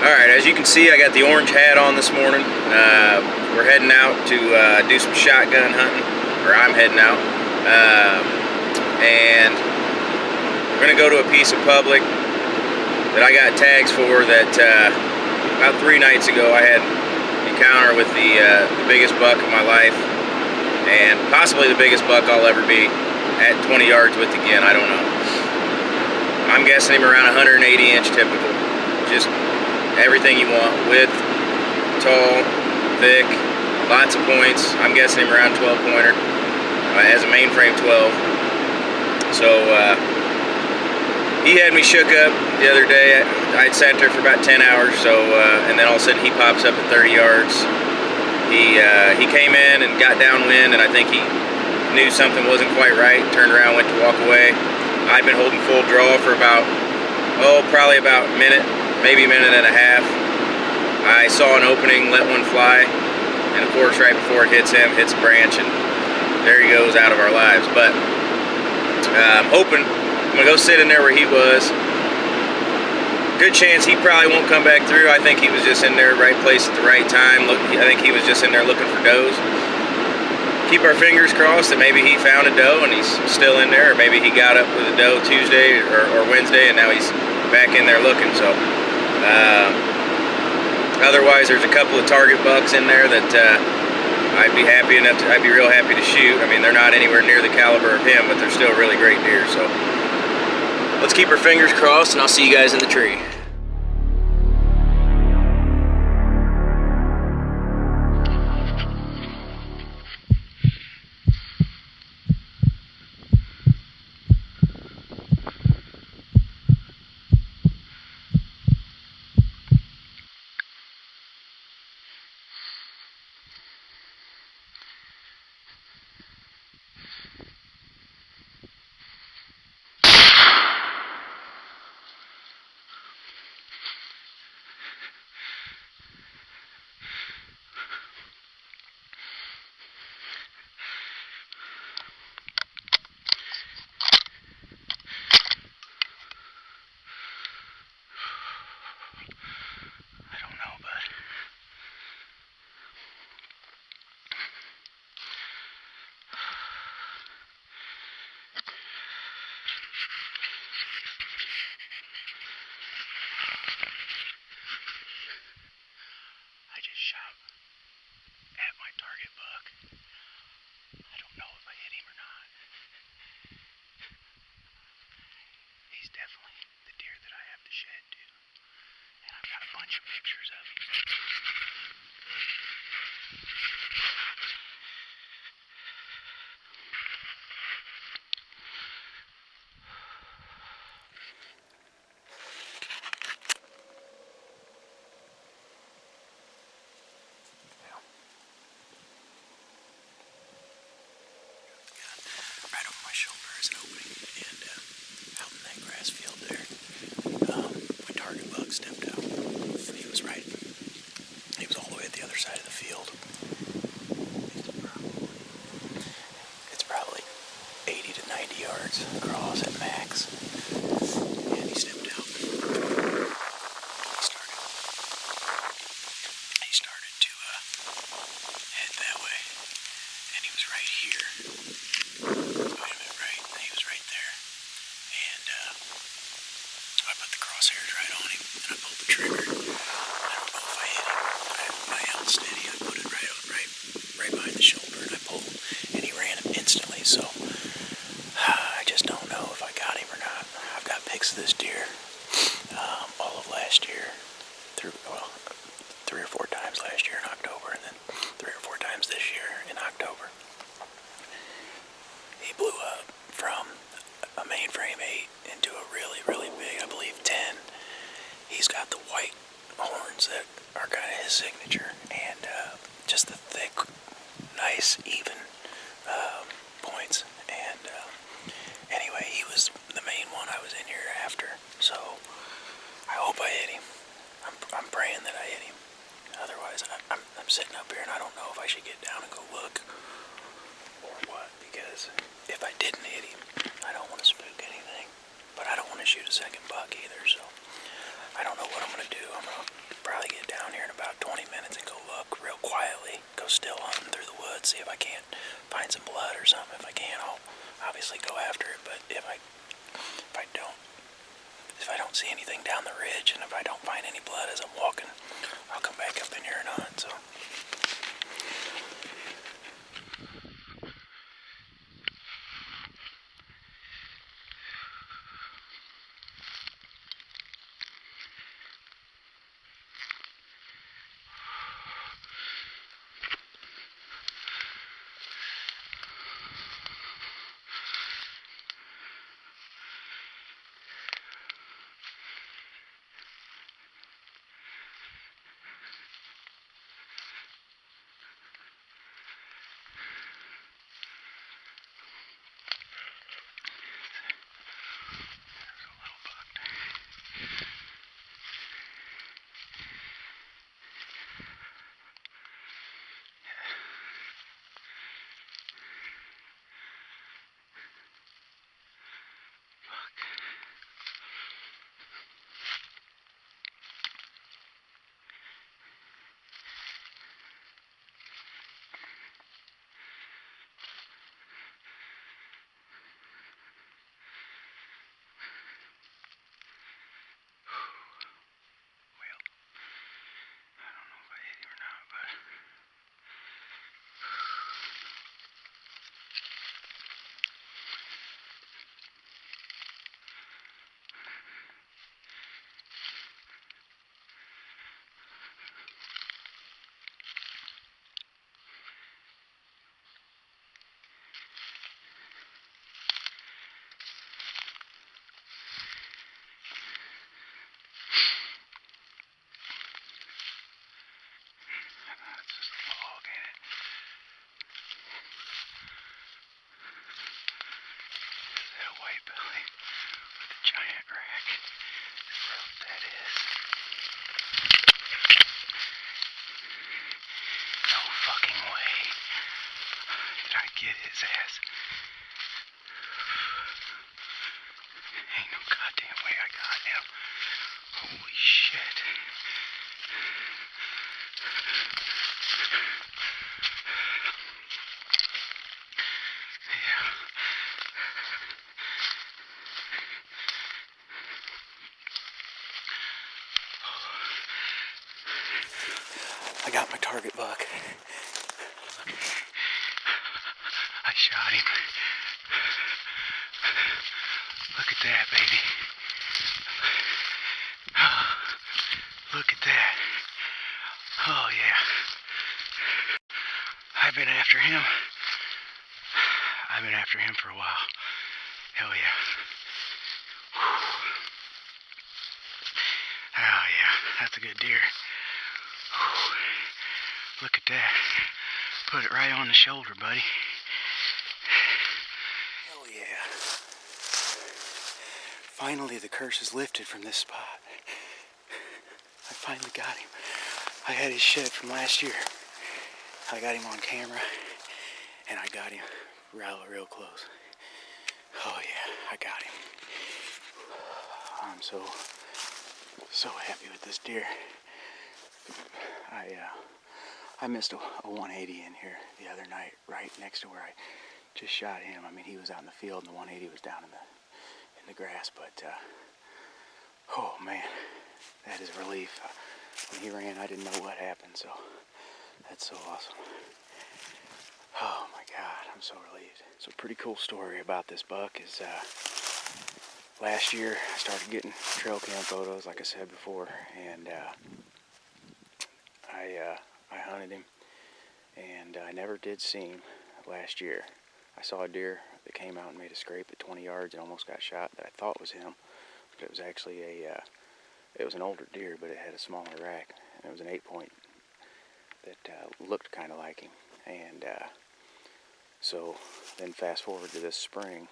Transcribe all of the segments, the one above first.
Alright, as you can see, I got the orange hat on this morning. We're heading out to do some shotgun hunting, or I'm heading out. And we're going to go to a piece of public that I got tags for that about 3 nights ago I had an encounter with the biggest buck of my life, and possibly the biggest buck I'll ever be at 20 yards with again. I don't know. I'm guessing him around 180 inch typical. Just everything you want, width, tall, thick, lots of points. I'm guessing him around 12 pointer, as a mainframe 12. So he had me shook up the other day. I'd sat there for about 10 hours, so and then all of a sudden he pops up at 30 yards. He came in and got downwind, and I think he knew something wasn't quite right, turned around, went to walk away. I'd been holding full draw for about, probably about a minute, maybe a minute and a half. I saw an opening, let one fly, and of course right before it hits him, hits a branch, and there he goes out of our lives. But I'm hoping, I'm gonna go sit in there where he was. Good chance he probably won't come back through. I think he was just in there, right place at the right time. I think he was just in there looking for does. Keep our fingers crossed that maybe he found a doe and he's still in there, or maybe he got up with a doe Tuesday or Wednesday and now he's back in there looking. So otherwise there's a couple of target bucks in there that I'd be real happy to shoot. I mean, they're not anywhere near the caliber of him, but they're still really great deer. So let's keep our fingers crossed, and I'll see you guys in the tree. I just shot at my target buck. I don't know if I hit him or not. He's definitely the deer that I have to shed to. And I've got a bunch of pictures of him. Right over my shoulder is an opening, and out in that grass field there, my target buck stepped out. He was all the way at the other side of the field. It's probably 80 to 90 yards across at max, and he stepped out. He started to head that way, and he was right here. He was right there, and I put the crosshairs right on him, and I pulled the trigger. I don't know if I hit him. I held steady. I put it right behind the shoulder, and I pulled, and he ran him instantly. So I just don't know if I got him or not. I've got pics obviously go after it, but if I don't see anything down the ridge, and if I don't find any blood as I'm walking, I'll come back up in here and hunt. So. Get his ass. Ain't no goddamn way I got him. Holy shit. Yeah. I got my target buck. I shot him. Look at that, baby. Oh, look at that. Oh, yeah. I've been after him for a while. Hell yeah. Whew. Oh, yeah. That's a good deer. Whew. Look at that. Put it right on the shoulder, buddy. Hell yeah. Finally, the curse is lifted from this spot. I finally got him. I had his shed from last year. I got him on camera, and I got him real close. Oh yeah, I got him. I'm so happy with this deer. I missed a 180 in here the other night, right next to where I just shot him. I mean, he was out in the field, and the 180 was down in the grass. But oh man, that is a relief. When he ran, I didn't know what happened, so that's so awesome. Oh my God, I'm so relieved. So a pretty cool story about this buck is last year I started getting trail cam photos, like I said before, and I hunted him, and I never did see him last year. I saw a deer that came out and made a scrape at 20 yards and almost got shot that I thought was him, but it was actually it was an older deer, but it had a smaller rack, and it was an 8-point that looked kind of like him. And so then fast forward to this spring,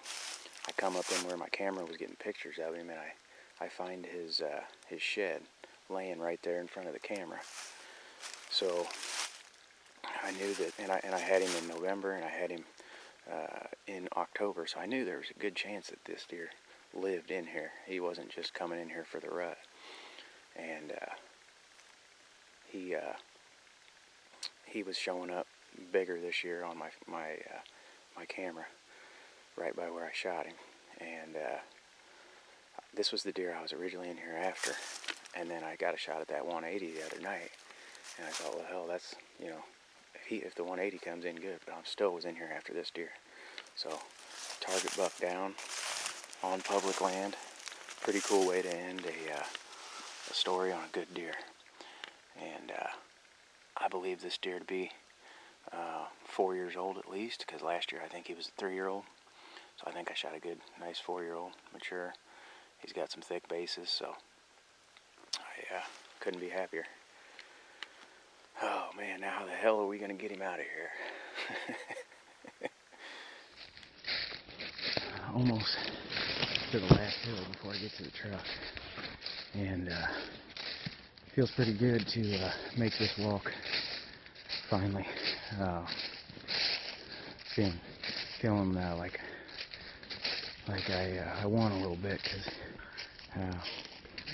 I come up in where my camera was getting pictures of him, and I find his shed laying right there in front of the camera. So I knew that, and I had him in November, and I had him in October, so I knew there was a good chance that this deer lived in here. He wasn't just coming in here for the rut. And he was showing up bigger this year on my camera. right by where I shot him. And this was the deer I was originally in here after. And then I got a shot at that 180 the other night. And I thought, well, hell, that's, you know, if the 180 comes in, good. But I still was in here after this deer. So, target buck down on public land. Pretty cool way to end a story on a good deer. And I believe this deer to be 4 years old at least, because last year I think he was a 3-year-old. So I think I shot a good, nice 4-year-old, mature. He's got some thick bases, so I couldn't be happier. Oh man, now how the hell are we gonna get him out of here? Almost to the last hill before I get to the truck, and feels pretty good to make this walk finally. Feeling like I won a little bit, because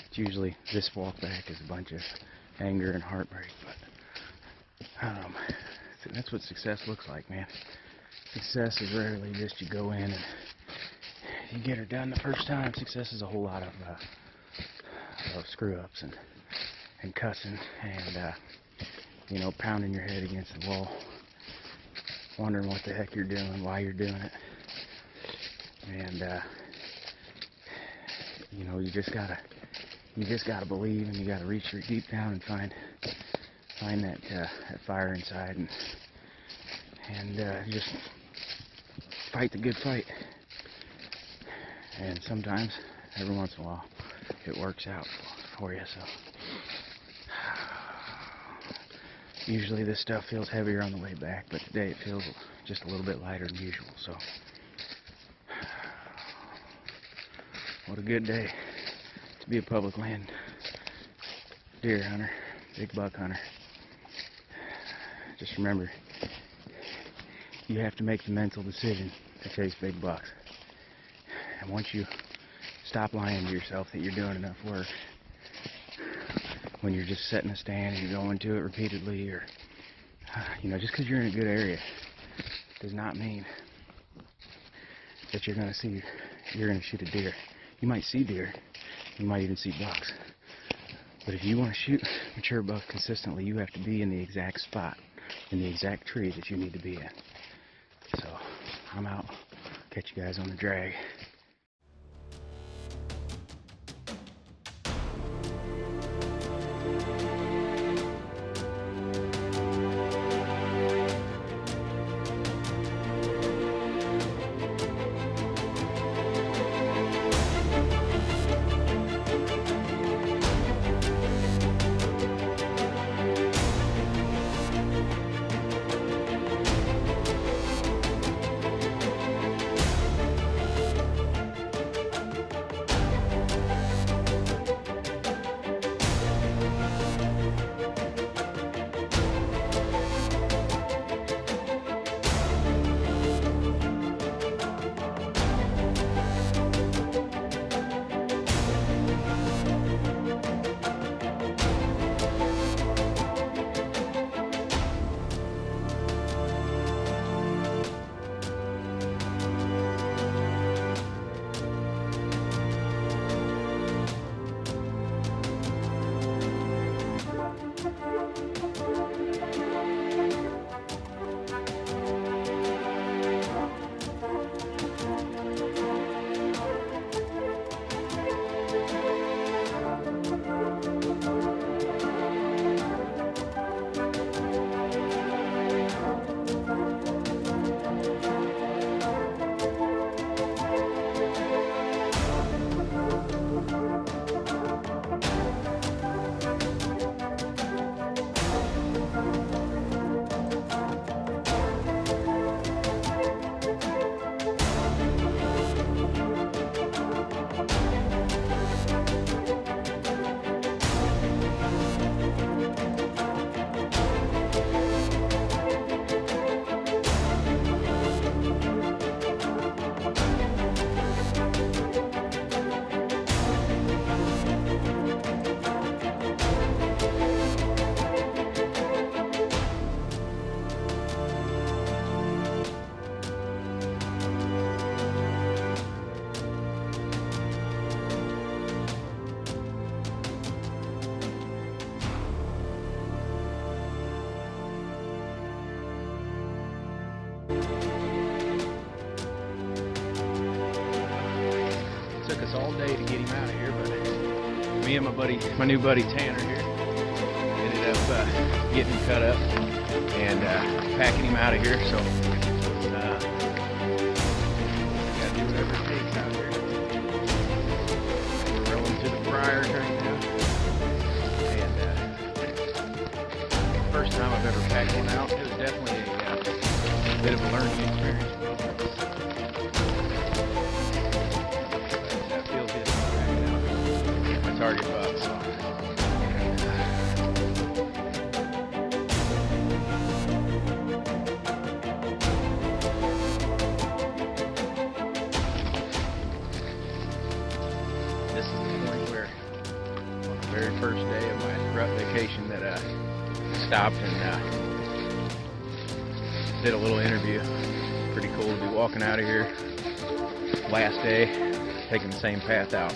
it's usually this walk back is a bunch of anger and heartbreak, but that's what success looks like, man. Success is rarely just you go in and you get her done the first time. Success is a whole lot of screw ups and cussing and you know, pounding your head against the wall, wondering what the heck you're doing, why you're doing it. And you know, you just gotta believe, and you gotta reach deep down and find that fire inside, and just fight the good fight. And sometimes, every once in a while, it works out for you. So usually this stuff feels heavier on the way back, but today it feels just a little bit lighter than usual. So what a good day to be a public land deer hunter, big buck hunter. Just remember, you have to make the mental decision to chase big bucks. And once you stop lying to yourself that you're doing enough work, when you're just setting a stand and you're going to it repeatedly, or you know, just because you're in a good area does not mean that you're going to shoot a deer. You might see deer, you might even see bucks, but if you want to shoot mature buck consistently, you have to be in the exact spot, in the exact tree that you need to be in. So I'm out. Catch you guys on the drag. us all day to get him out of here, but me and my new buddy Tanner here, ended up getting him cut up and packing him out of here. So gotta do whatever it takes out here. We're rolling to the Briars right now, and first time I've ever packed one out. It was definitely a bit of a learning experience. That feels good packing out my target buck. So. This is the point where, on the very first day of my rut vacation, that I stopped and did a little interview. Pretty cool to be walking out of here last day, taking the same path out.